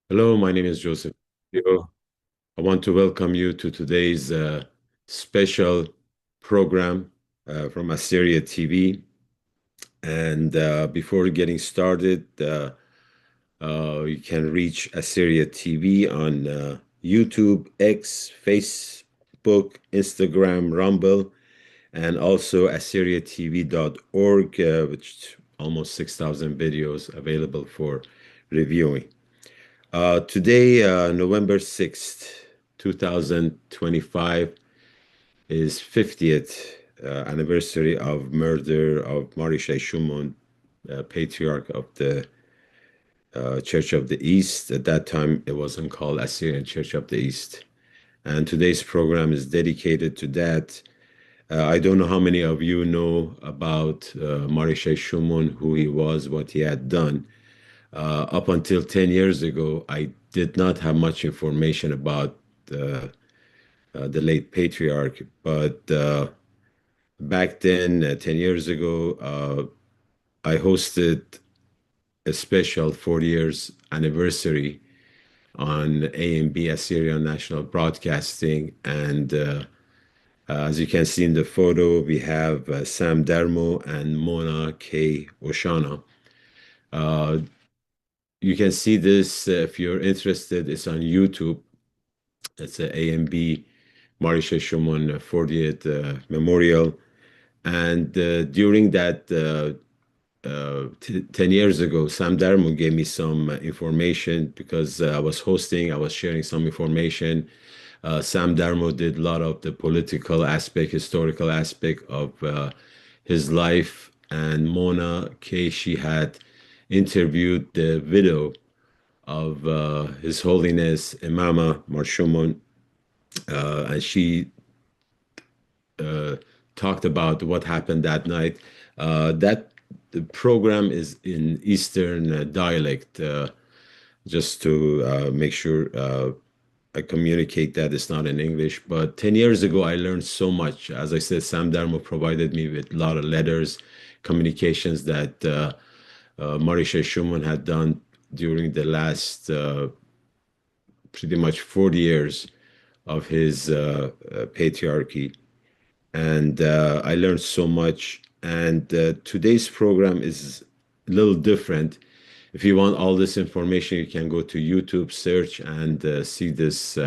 Hello, my name is Joseph. I want to welcome you to today's special program from Assyria TV. And before getting started, you can reach Assyria TV on YouTube, X, Facebook, Instagram, Rumble, and also assyriatv.org, which almost 6,000 videos available for reviewing. Today, November 6th, 2025, is 50th anniversary of murder of Mordechai Shimun, Patriarch of the Church of the East. At that time, it wasn't called Assyrian Church of the East. And today's program is dedicated to that. I don't know how many of you know about Mordechai Shimun, who he was, what he had done. Up until 10 years ago, I did not have much information about the late patriarch, but back then, 10 years ago, I hosted a special 40 years anniversary on AMB Assyrian National Broadcasting. And as you can see in the photo, we have Sam Darmo and Mona K. Oshana. Uh, you can see this if you're interested. It's on YouTube. It's a AMB Marisha Shumon 40th Memorial. And during that 10 years ago, Sam Darmo gave me some information because I was hosting, I was sharing some information. Sam Darmo did a lot of the political aspect, historical aspect of his life. And Mona K, she had interviewed the widow of His Holiness Imama Marshumon, and she talked about what happened that night. That the program is in Eastern dialect, just to make sure I communicate that it's not in English. But 10 years ago, I learned so much. As I said, Sam Darmo provided me with a lot of letters, communications that Marisha Schumann had done during the last pretty much 40 years of his patriarchy. And I learned so much. And today's program is a little different. If you want all this information, you can go to YouTube, search, and see this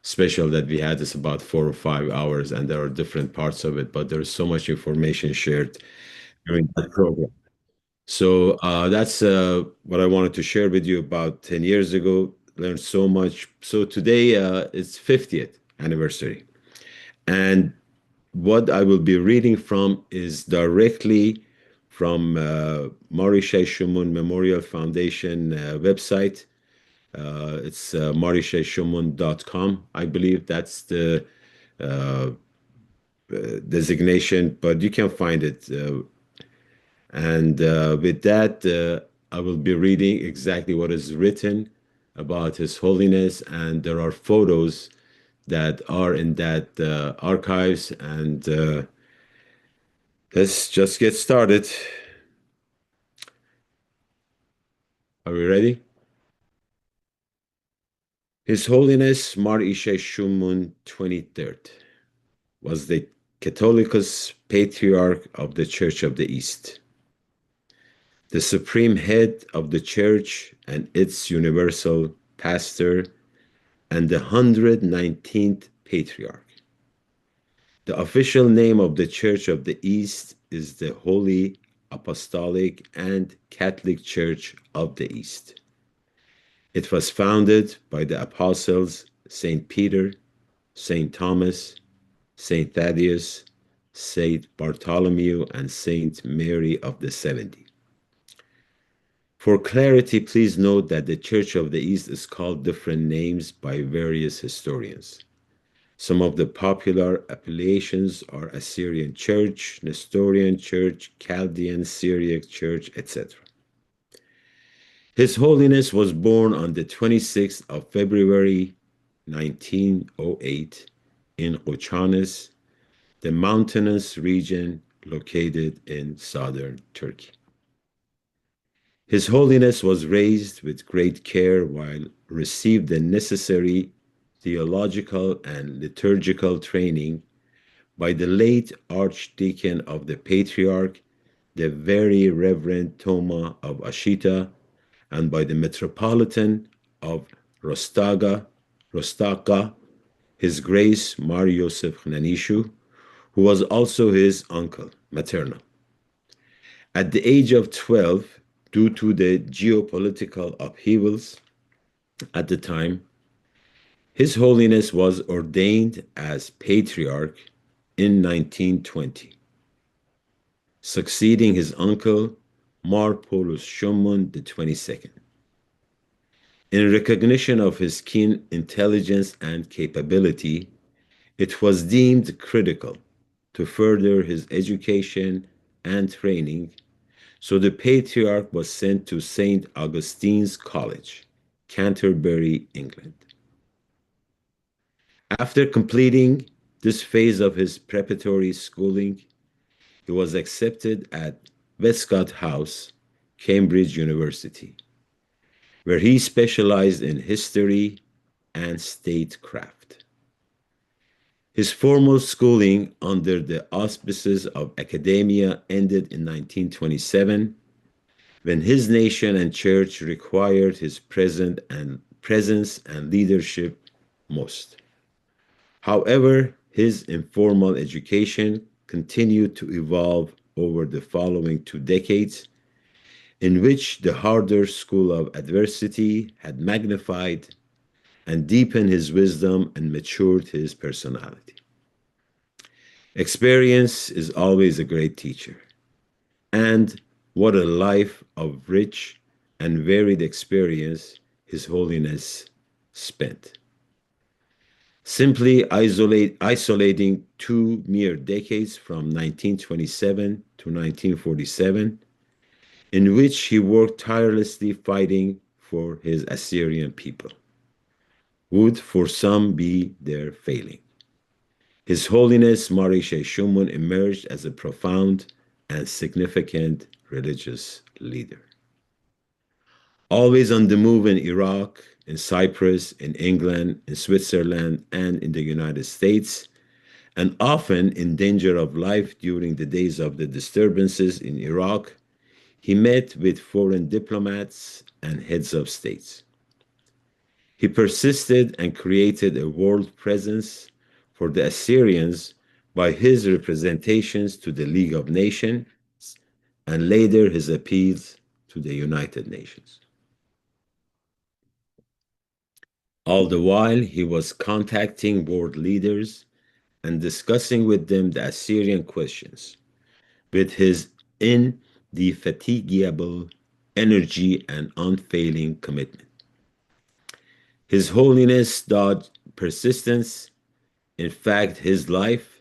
special that we had. It's about 4 or 5 hours, and there are different parts of it, but there's so much information shared during that program. So that's what I wanted to share with you about 10 years ago. Learned so much. So today it's 50th anniversary. And what I will be reading from is directly from Mordechai Shumun Memorial Foundation website. It's morishayshumun.com. I believe that's the uh, designation, but you can find it. And with that, I will be reading exactly what is written about His Holiness, and there are photos that are in that archives. And let's just get started. Are we ready? His Holiness Mar Ishe Shumun 23rd was the Catholicos Patriarch of the Church of the East, the supreme head of the Church and its universal pastor, and the 119th Patriarch. The official name of the Church of the East is the Holy Apostolic and Catholic Church of the East. It was founded by the apostles Saint Peter, Saint Thomas, Saint Thaddeus, Saint Bartholomew, and Saint Mary of the 70. For clarity, please note that the Church of the East is called different names by various historians. Some of the popular appellations are Assyrian Church, Nestorian Church, Chaldean Syriac Church, etc. His Holiness was born on the 26th of February 1908 in Kochanes, the mountainous region located in southern Turkey. His Holiness was raised with great care while received the necessary theological and liturgical training by the late Archdeacon of the Patriarch, the Very Reverend Toma of Ashita, and by the Metropolitan of Rostaka, His Grace Mar Yosef Hnanishu, who was also his uncle, maternal. At the age of 12, due to the geopolitical upheavals at the time, His Holiness was ordained as Patriarch in 1920, succeeding his uncle, Mar Paulus Shimun the 22nd. In recognition of his keen intelligence and capability, it was deemed critical to further his education and training, so the Patriarch was sent to St. Augustine's College, Canterbury, England. After completing this phase of his preparatory schooling, he was accepted at Westcott House, Cambridge University, where he specialized in history and statecraft. His formal schooling under the auspices of academia ended in 1927, when his nation and church required his presence and leadership most. However, his informal education continued to evolve over the following 2 decades, in which the harder school of adversity had magnified and deepened his wisdom and matured his personality. Experience is always a great teacher, and what a life of rich and varied experience His Holiness spent. Simply isolating 2 mere decades from 1927 to 1947, in which he worked tirelessly fighting for his Assyrian people, would for some be their failing. His Holiness Eshai Shimun emerged as a profound and significant religious leader. Always on the move in Iraq, in Cyprus, in England, in Switzerland, and in the United States, and often in danger of life during the days of the disturbances in Iraq, he met with foreign diplomats and heads of states. He persisted and created a world presence for the Assyrians by his representations to the League of Nations and later his appeals to the United Nations. All the while, he was contacting world leaders and discussing with them the Assyrian questions with his indefatigable energy and unfailing commitment. His Holiness dodged persistence. In fact, his life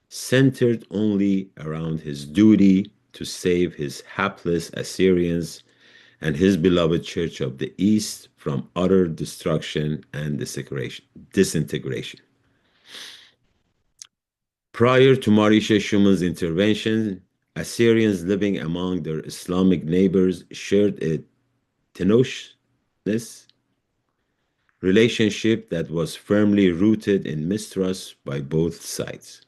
centered only around his duty to save his hapless Assyrians and his beloved Church of the East from utter destruction and disintegration. Prior to Marisha Shuman's intervention, Assyrians living among their Islamic neighbors shared a tenuous relationship that was firmly rooted in mistrust by both sides.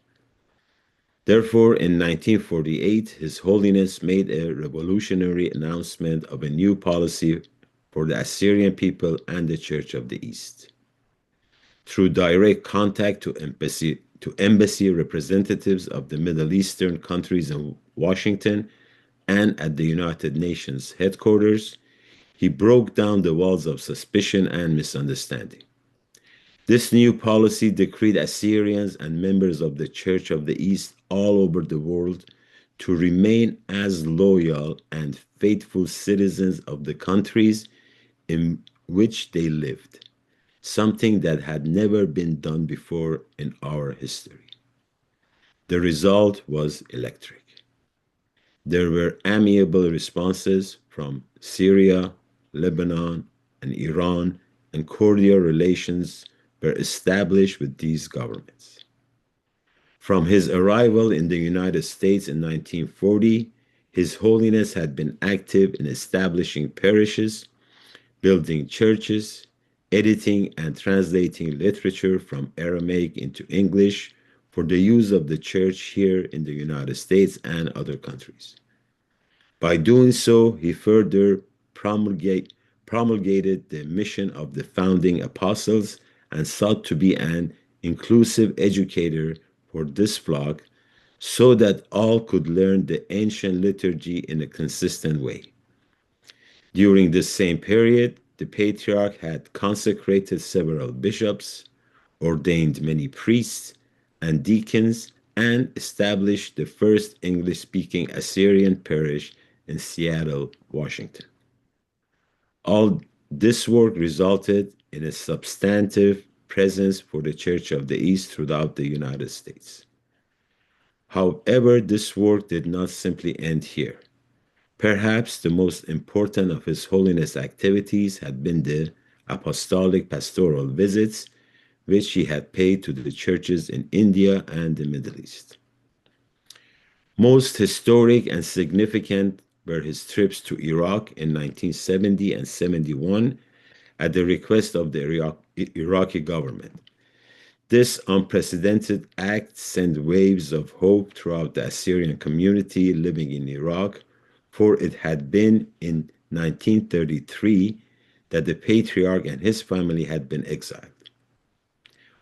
Therefore, in 1948, His Holiness made a revolutionary announcement of a new policy for the Assyrian people and the Church of the East. Through direct contact to embassy representatives of the Middle Eastern countries in Washington and at the United Nations headquarters, he broke down the walls of suspicion and misunderstanding. This new policy decreed Assyrians and members of the Church of the East all over the world to remain as loyal and faithful citizens of the countries in which they lived, something that had never been done before in our history. The result was electric. There were amiable responses from Syria, Lebanon, and Iran, and cordial relations were established with these governments. From his arrival in the United States in 1940, His Holiness had been active in establishing parishes, building churches, editing and translating literature from Aramaic into English for the use of the church here in the United States and other countries. By doing so, he further promulgated the mission of the founding apostles and sought to be an inclusive educator for this flock so that all could learn the ancient liturgy in a consistent way. During this same period, the Patriarch had consecrated several bishops, ordained many priests and deacons, and established the first English speaking Assyrian parish in Seattle, Washington. All this work resulted in a substantive presence for the Church of the East throughout the United States. However, this work did not simply end here. Perhaps the most important of His Holiness' activities had been the apostolic pastoral visits which he had paid to the churches in India and the Middle East. Most historic and significant were his trips to Iraq in 1970 and 71 at the request of the Iraqi government. This unprecedented act sent waves of hope throughout the Assyrian community living in Iraq, for it had been in 1933 that the Patriarch and his family had been exiled.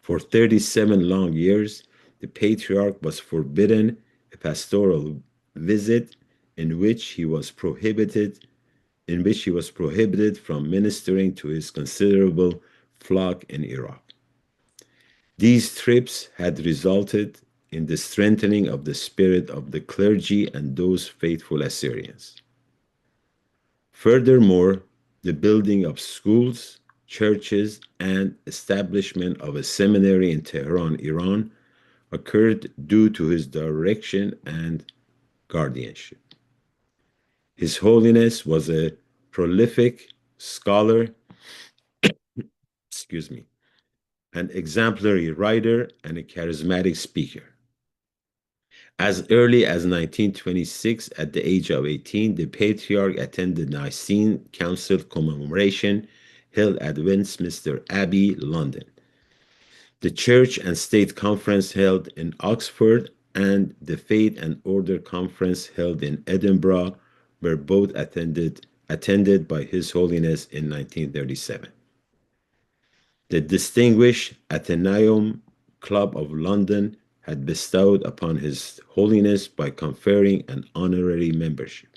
For 37 long years, the Patriarch was forbidden a pastoral visit in which he was prohibited from ministering to his considerable flock in Iraq. These trips had resulted in the strengthening of the spirit of the clergy and those faithful Assyrians. Furthermore, the building of schools, churches, and establishment of a seminary in Tehran, Iran, occurred due to his direction and guardianship. His Holiness was a prolific scholar, excuse me, an exemplary writer, and a charismatic speaker. As early as 1926, at the age of 18, the Patriarch attended Nicene Council commemoration held at Westminster Abbey, London, the Church and State Conference held in Oxford, and the Faith and Order Conference held in Edinburgh were both attended by His Holiness in 1937. The distinguished Athenaeum Club of London had bestowed upon His Holiness by conferring an honorary membership.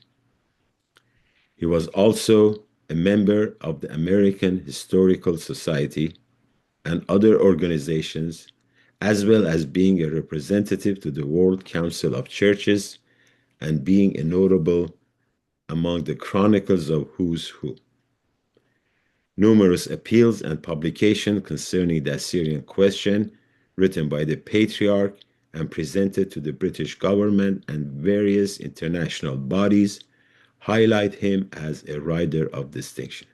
He was also a member of the American Historical Society and other organizations, as well as being a representative to the World Council of Churches and being a notable among the chronicles of Who's Who. Numerous appeals and publications concerning the Assyrian question, written by the Patriarch and presented to the British government and various international bodies, highlight him as a writer of distinction.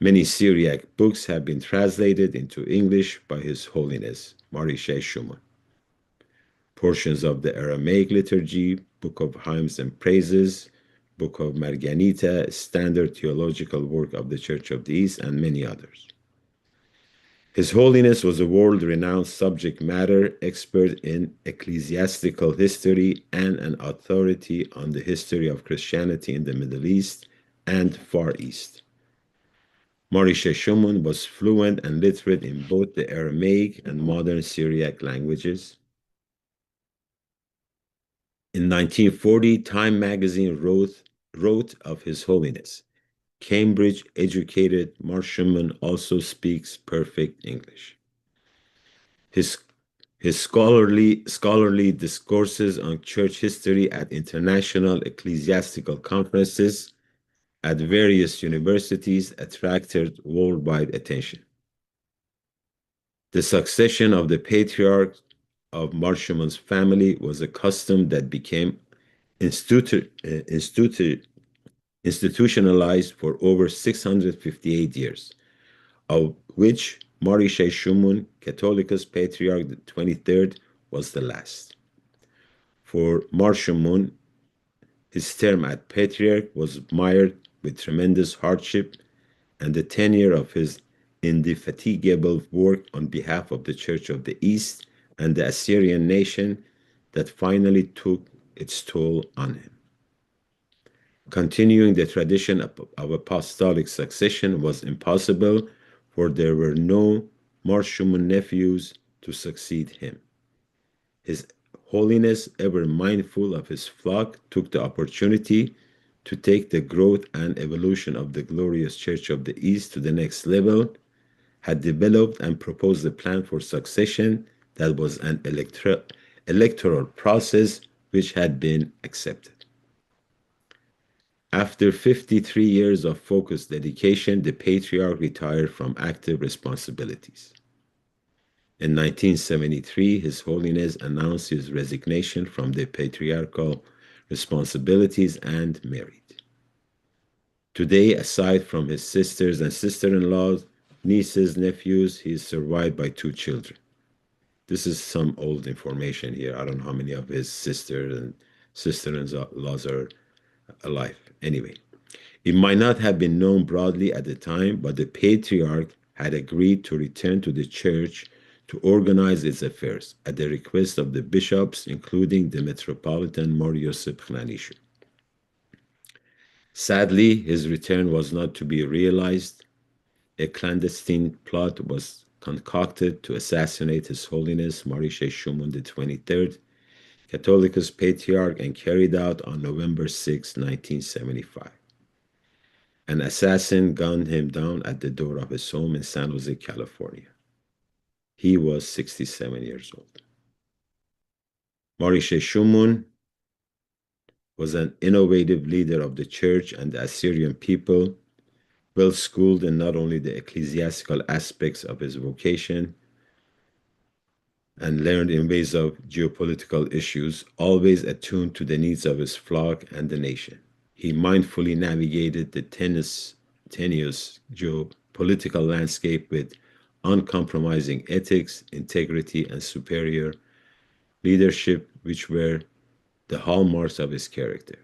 Many Syriac books have been translated into English by His Holiness, Eshai Shimun. Portions of the Aramaic liturgy, Book of Hymns and Praises, Book of Marganita, standard theological work of the Church of the East, and many others. His Holiness was a world-renowned subject matter expert in ecclesiastical history and an authority on the history of Christianity in the Middle East and Far East. Eshai Shimun was fluent and literate in both the Aramaic and modern Syriac languages. In 1940, Time magazine wrote of His Holiness, Cambridge-educated Shimun also speaks perfect English. His scholarly discourses on church history at international ecclesiastical conferences at various universities attracted worldwide attention. The succession of the Patriarch of Shimun's family was a custom that became institutionalized for over 658 years, of which Eshai Shimun, Catholicus Patriarch the 23rd, was the last. For Shimun, His term as Patriarch was mired with tremendous hardship, and the tenure of his indefatigable work on behalf of the Church of the East and the Assyrian nation that finally took its toll on him. Continuing the tradition of apostolic succession was impossible, for there were no more Shimun nephews to succeed him. His Holiness, ever mindful of his flock, took the opportunity to take the growth and evolution of the glorious Church of the East to the next level, had developed and proposed a plan for succession that was an electoral process which had been accepted. After 53 years of focused dedication, the Patriarch retired from active responsibilities. In 1973, His Holiness announced his resignation from the patriarchal responsibilities and married. Today, aside from his sisters and sister-in-laws, nieces, nephews, he is survived by two children. This is some old information here. I don't know how many of his sisters and sister-in-laws are alive. Anyway, it might not have been known broadly at the time, but the patriarch had agreed to return to the church to organize its affairs at the request of the bishops, including the Metropolitan Mor Yosef Khnanishu. Sadly, his return was not to be realized. A clandestine plot was concocted to assassinate His Holiness Marishe Shimun the 23rd, Catholicos Patriarch, and carried out on November 6, 1975. An assassin gunned him down at the door of his home in San Jose, California. He was 67 years old. Marishe Shimun was an innovative leader of the church and the Assyrian people, well schooled in not only the ecclesiastical aspects of his vocation and learned in ways of geopolitical issues, always attuned to the needs of his flock and the nation. He mindfully navigated the tenuous geopolitical landscape with uncompromising ethics, integrity, and superior leadership, which were the hallmarks of his character.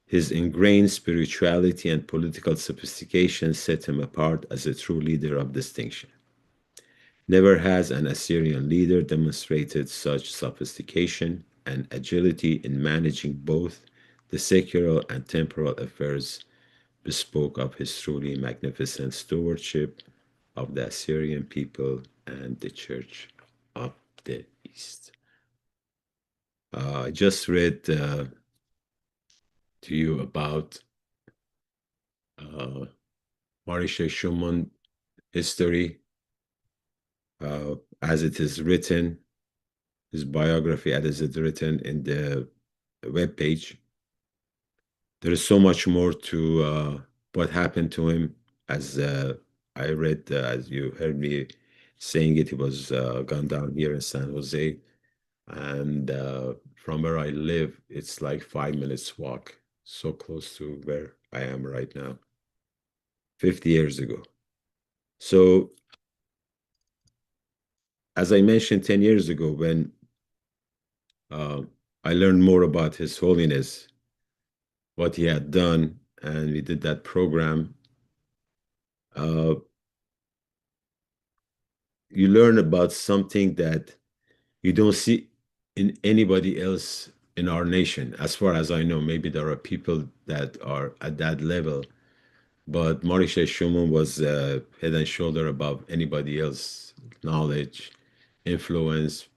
His ingrained spirituality and political sophistication set him apart as a true leader of distinction. Never has an Assyrian leader demonstrated such sophistication and agility in managing both the secular and temporal affairs bespoke of his truly magnificent stewardship of the Assyrian people and the Church of the East. I just read to you about Marishe Shimun history as it is written, his biography as it is written in the web page. There is so much more to what happened to him. As I read, as you heard me saying it, he was gunned down here in San Jose. And from where I live, it's like 5 minutes walk, so close to where I am right now, 50 years ago. So, as I mentioned 10 years ago, when I learned more about His Holiness, what he had done, and we did that program, uh, you learn about something that you don't see in anybody else in our nation. As far as I know, maybe there are people that are at that level, but Marisha Shimun was head and shoulder above anybody else. Knowledge, influence,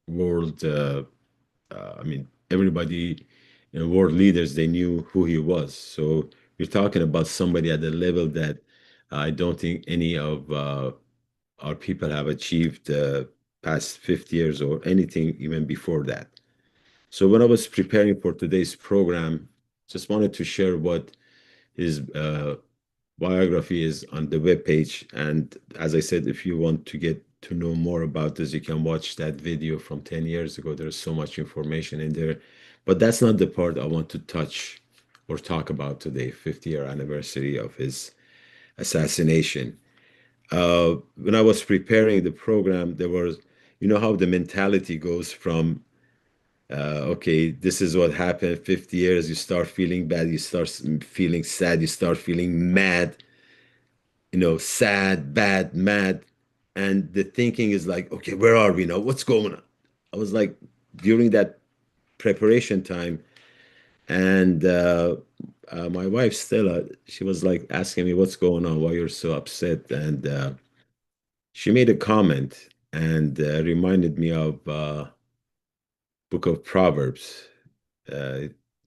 world. I mean, everybody, world leaders, they knew who he was. So you're talking about somebody at the level that I don't think any of our people have achieved past 50 years or anything even before that. So when I was preparing for today's program, just wanted to share what his biography is on the webpage. And as I said, if you want to get to know more about this, you can watch that video from 10 years ago. There's so much information in there. But that's not the part I want to touch or talk about today, 50-year anniversary of his assassination. When I was preparing the program, there was, you know how the mentality goes from Okay, this is what happened. 50 years, you start feeling bad, you start feeling sad, you start feeling mad, sad, bad, mad. And the thinking is like, okay, where are we now? What's going on? I was like, during that preparation time, and my wife, Stella, she was like asking me, what's going on? Why you're so upset? And she made a comment and reminded me of Book of Proverbs, uh,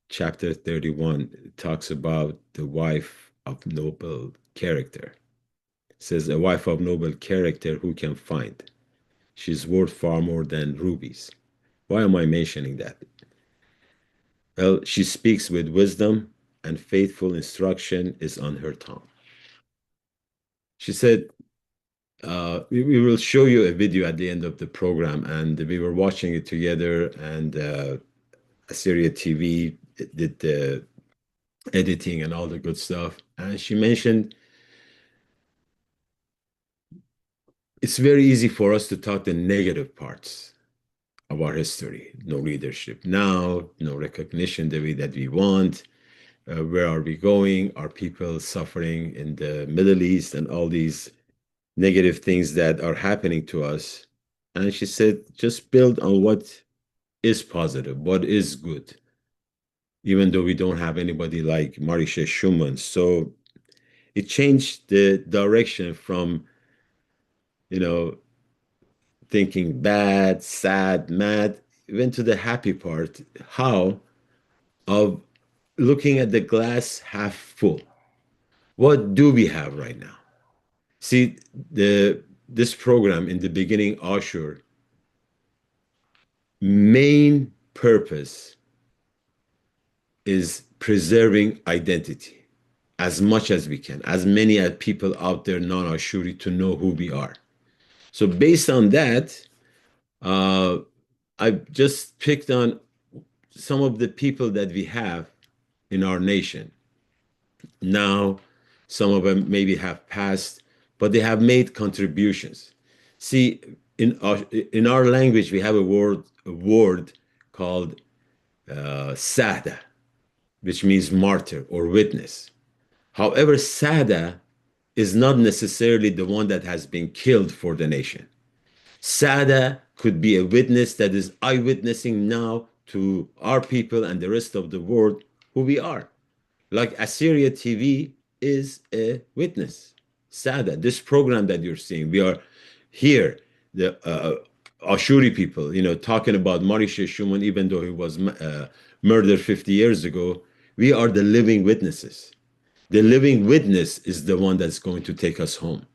chapter 31. It talks about the wife of noble character. It says, a wife of noble character who can find? She's worth far more than rubies. Why am I mentioning that? Well, she speaks with wisdom, and faithful instruction is on her tongue. She said, we will show you a video at the end of the program, and we were watching it together, and Assyria TV did the editing and all the good stuff. And she mentioned it's very easy for us to talk the negative parts of our history. No leadership now, no recognition the way that we want. Where are we going? Are people suffering in the Middle East and all these negative things that are happening to us? And she said, just build on what is positive, what is good, even though we don't have anybody like Marisha Schumann. So it changed the direction from, you know, thinking bad, sad, mad, went to the happy part. How of looking at the glass half full. What do we have right now? See, the this program in the beginning, Ashur, main purpose is preserving identity as much as we can, as many as people out there non-Ashuri to know who we are. So based on that, uh, I just picked on some of the people that we have in our nation. Now, some of them maybe have passed, but they have made contributions. See, in our language, we have a word called Sada, which means martyr or witness. However, Sada is not necessarily the one that has been killed for the nation. Sada could be a witness that is eyewitnessing now to our people and the rest of the world who we are. Like Assyria TV is a witness. Sada, this program that you're seeing, we are here, the Ashuri people, talking about Marisha Shuman, even though he was murdered 50 years ago. We are the living witnesses. The living witness is the one that's going to take us home.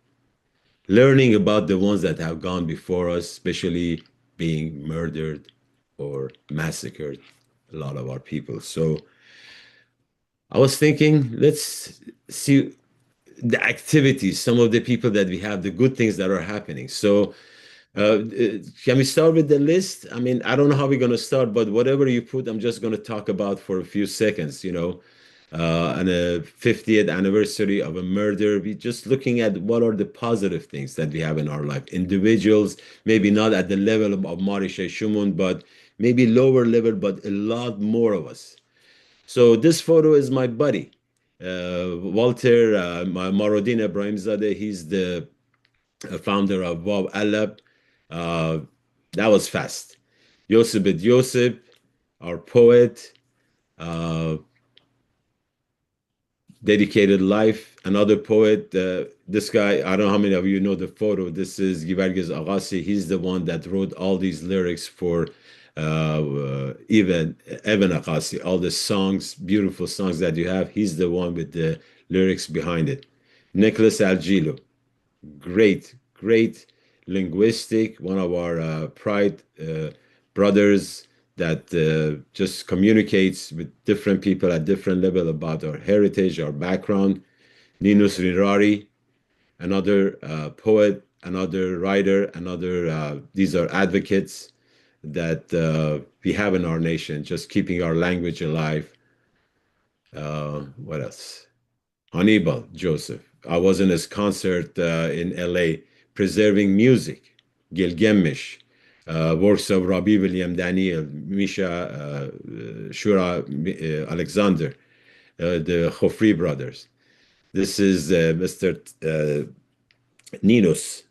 Learning about the ones that have gone before us, especially being murdered or massacred, a lot of our people. So I was thinking, let's see the activities, some of the people that we have, the good things that are happening. So, can we start with the list? I mean, I don't know how we're going to start, but whatever you put, I'm just going to talk about for a few seconds, on a 50th anniversary of a murder. We just looking at what are the positive things that we have in our life. Individuals, maybe not at the level of Marisha Shumun, but maybe lower level, but a lot more of us. So this photo is my buddy, Walter Marodin Ibrahimzadeh. He's the founder of Waw Alab. Uh, that was fast. Yosef Bed Yosef, our poet, uh, dedicated life. Another poet, this guy, I don't know how many of you know the photo. This is Givargiz Agassi. He's the one that wrote all these lyrics for even Evan Agassi, all the songs, beautiful songs that you have. He's the one with the lyrics behind it. Nicholas Algilo, great, great linguistic, one of our pride brothers that just communicates with different people at different level about our heritage, our background. Ninus Rirari, another poet, another writer, another, these are advocates that we have in our nation, just keeping our language alive. What else? Hannibal Joseph. I was in his concert in LA, preserving music. Gilgamesh. works of Rabbi William Daniel, Misha, Shura, Alexander, the Khofri brothers. This is Mr. Ninos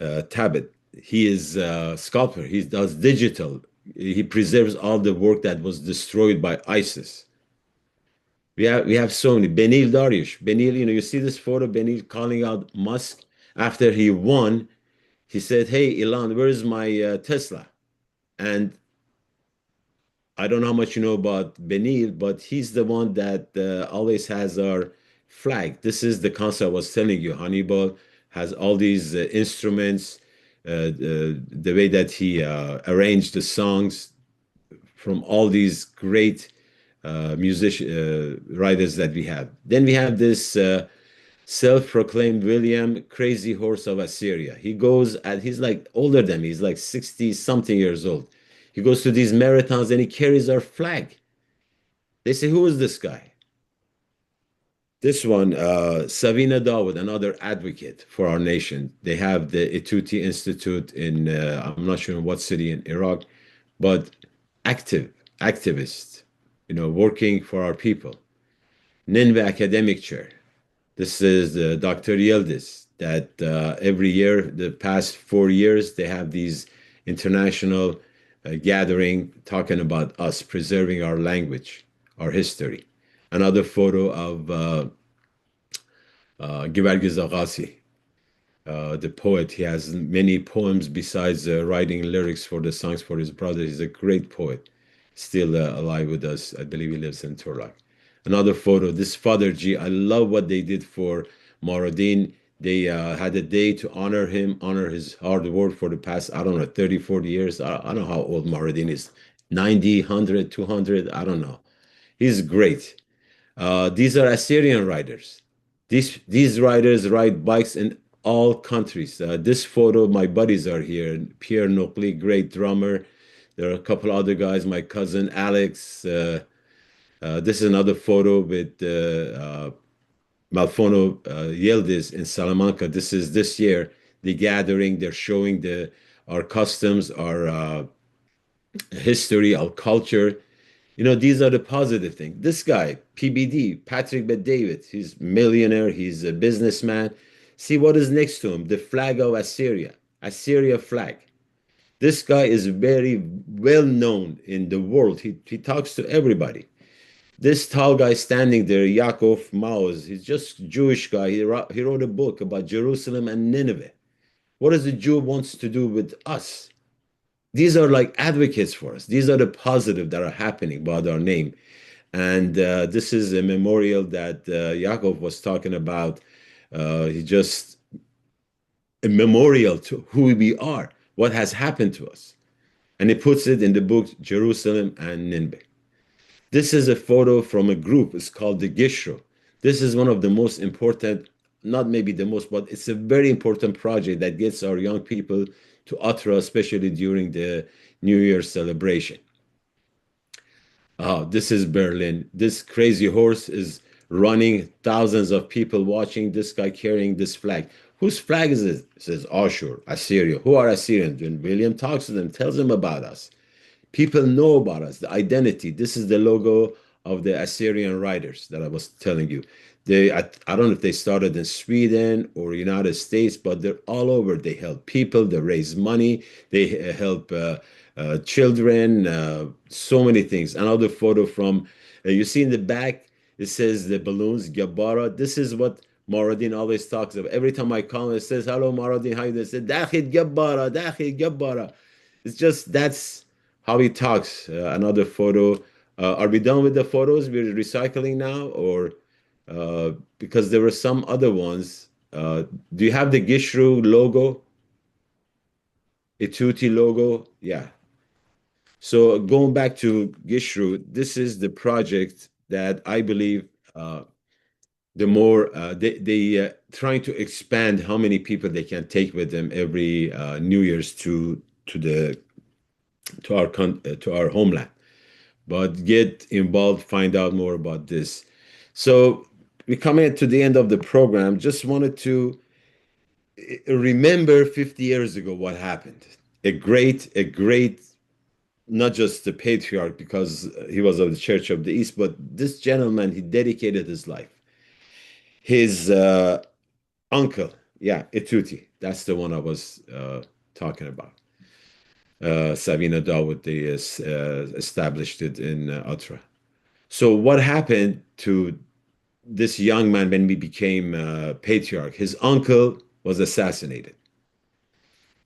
Tabit. He is a sculptor. He does digital. He preserves all the work that was destroyed by ISIS. We have so many. Benil Dariush. Benil, you see this photo, Benil calling out Musk after he won. He said, "Hey, Elon, where's my Tesla?" And I don't know how much you know about Benil, but he's the one that always has our flag. This is the concept I was telling you. Hannibal has all these instruments, the way that he arranged the songs from all these great music writers that we have. Then we have this self-proclaimed William, crazy horse of Assyria. He goes at he's like older than me. He's like 60 something years old. He goes to these marathons and he carries our flag. They say, "Who is this guy?" This one, Savina Dawood, another advocate for our nation. They have the Etuti Institute in, I'm not sure in what city in Iraq, but activist, working for our people. Nineveh Academic Chair. This is Dr. Yildiz, that every year, the past 4 years, they have these international gathering talking about us, preserving our language, our history. Another photo of Givargiz Agassi, the poet. He has many poems besides writing lyrics for the songs for his brother. He's a great poet, still alive with us. I believe he lives in Turlak. Another photo, this Father G. I love what they did for Maradin. They had a day to honor him, honor his hard work for the past, I don't know, 30, 40 years. I don't know how old Maradin is, 90, 100, 200, I don't know. He's great. These are Assyrian riders. These riders ride bikes in all countries. This photo, my buddies are here. Pierre Nokli, great drummer. There are a couple other guys, my cousin Alex. This is another photo with Malfono Yildiz in Salamanca. This is this year, the gathering. They're showing our customs, our history, our culture. These are the positive things. This guy, PBD, Patrick Bet David, he's millionaire, he's a businessman. See what is next to him, the flag of Assyria, Assyria flag. This guy is very well known in the world. He talks to everybody. This tall guy standing there, Yaakov Maoz, he's just a Jewish guy. He wrote a book about Jerusalem and Nineveh. What does a Jew wants to do with us? These are like advocates for us. These are the positive that are happening about our name. And this is a memorial that Yaakov was talking about. He just a memorial to who we are, what has happened to us. And he puts it in the book Jerusalem and Nineveh. This is a photo from a group. It's called the Gishro. This is one of the most important, not maybe the most, but it's a very important project that gets our young people to utter, especially during the New Year celebration. This is Berlin. This crazy horse is running, thousands of people watching this guy carrying this flag. Whose flag is it? It says Ashur, Assyria. Who are Assyrians? When William talks to them, tells them about us. People know about us, the identity. This is the logo of the Assyrian riders that I was telling you. I don't know if they started in Sweden or United States, but they're all over. They help people, they raise money, they help children, so many things. Another photo from, you see in the back, it says the balloons, Gabbara. This is what Maradin always talks about. Every time I call him, it says, "Hello, Maradin, how you doing?" It says, Dakhid Gabbara, Dakhid Gabbara. It's just, that's how he talks. Another photo. Are we done with the photos? We're recycling now, or because there were some other ones. Do you have the Gishru logo? Etuti logo? Yeah. So going back to Gishru, this is the project that I believe the more they trying to expand how many people they can take with them every New Year's to our homeland. But get involved, find out more about this. So we coming to the end of the program. Just wanted to remember 50 years ago what happened. a great, not just the patriarch because he was of the Church of the East, but this gentleman, he dedicated his life. His uncle, yeah, Etuti, that's the one I was talking about. Savina Dawood, they established it in Atra. So what happened to this young man when he became patriarch? His uncle was assassinated.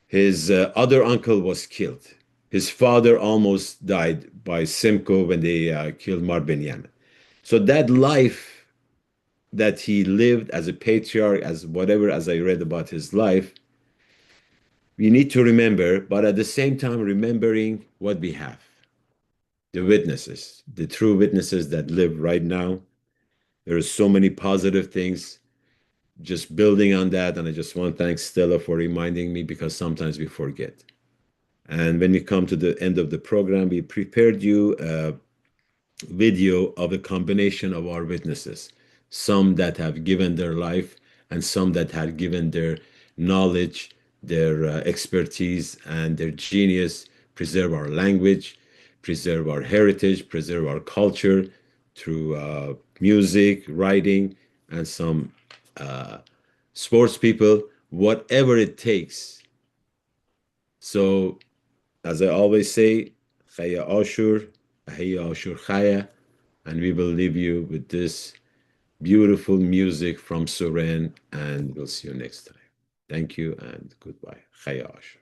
His other uncle was killed. His father almost died by Simcoe when they killed Mar Ben Yemen. So that life that he lived as a patriarch, as whatever, as I read about his life, we need to remember, but at the same time, remembering what we have, the witnesses, the true witnesses that live right now. There are so many positive things. Just building on that, and I just want to thank Stella for reminding me because sometimes we forget. And when we come to the end of the program, we prepared you a video of a combination of our witnesses, some that have given their life and some that have given their knowledge, their expertise, and their genius, preserve our language, preserve our heritage, preserve our culture through music, writing, and some uh, sports people, whatever it takes. So as I always say, Chaya Ashur, Ahaya Ashur Chaya, and we will leave you with this beautiful music from Suren, and we'll see you next time. Thank you and goodbye. Chaya Ashur.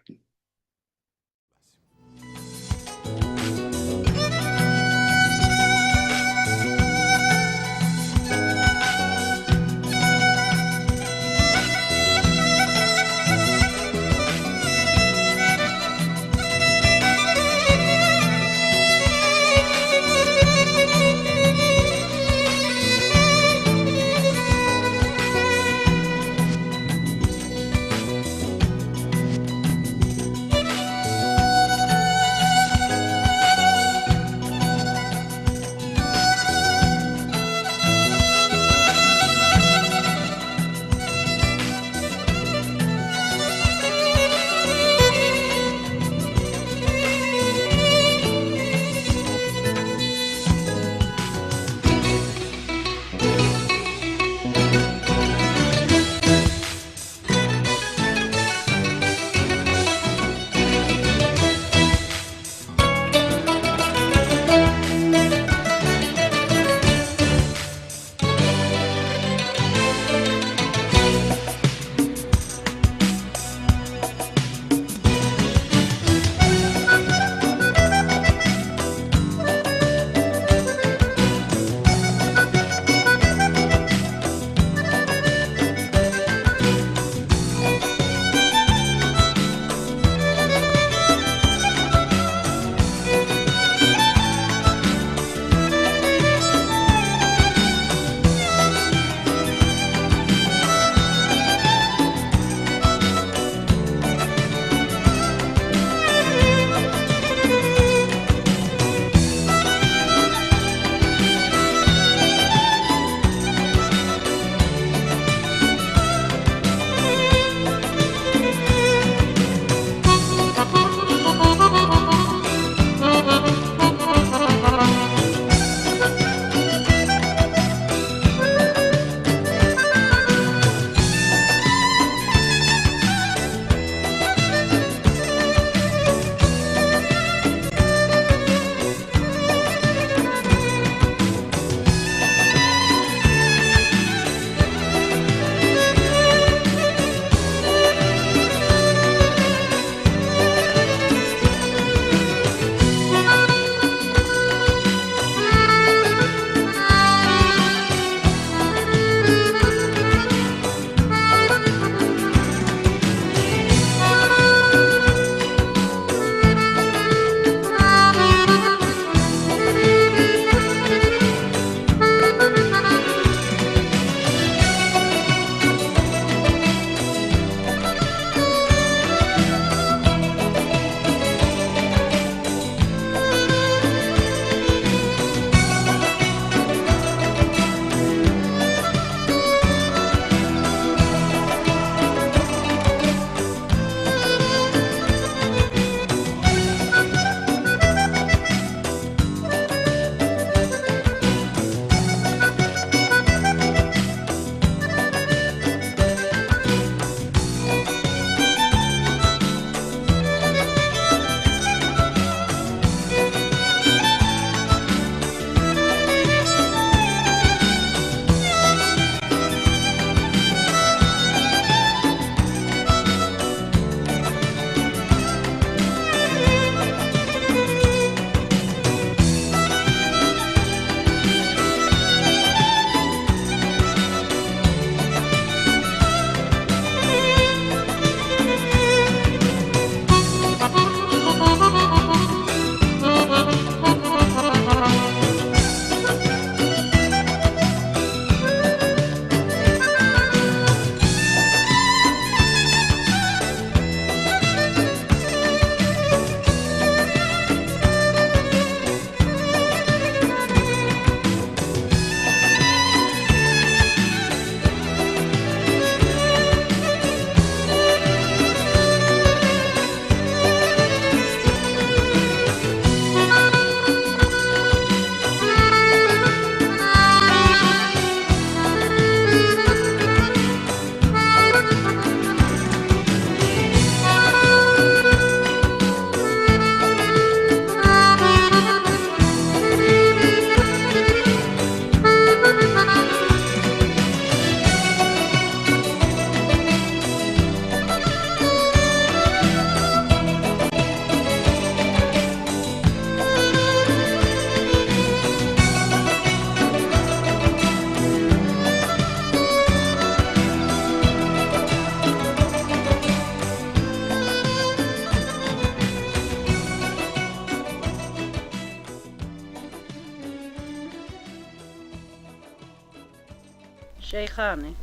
Sheikhani.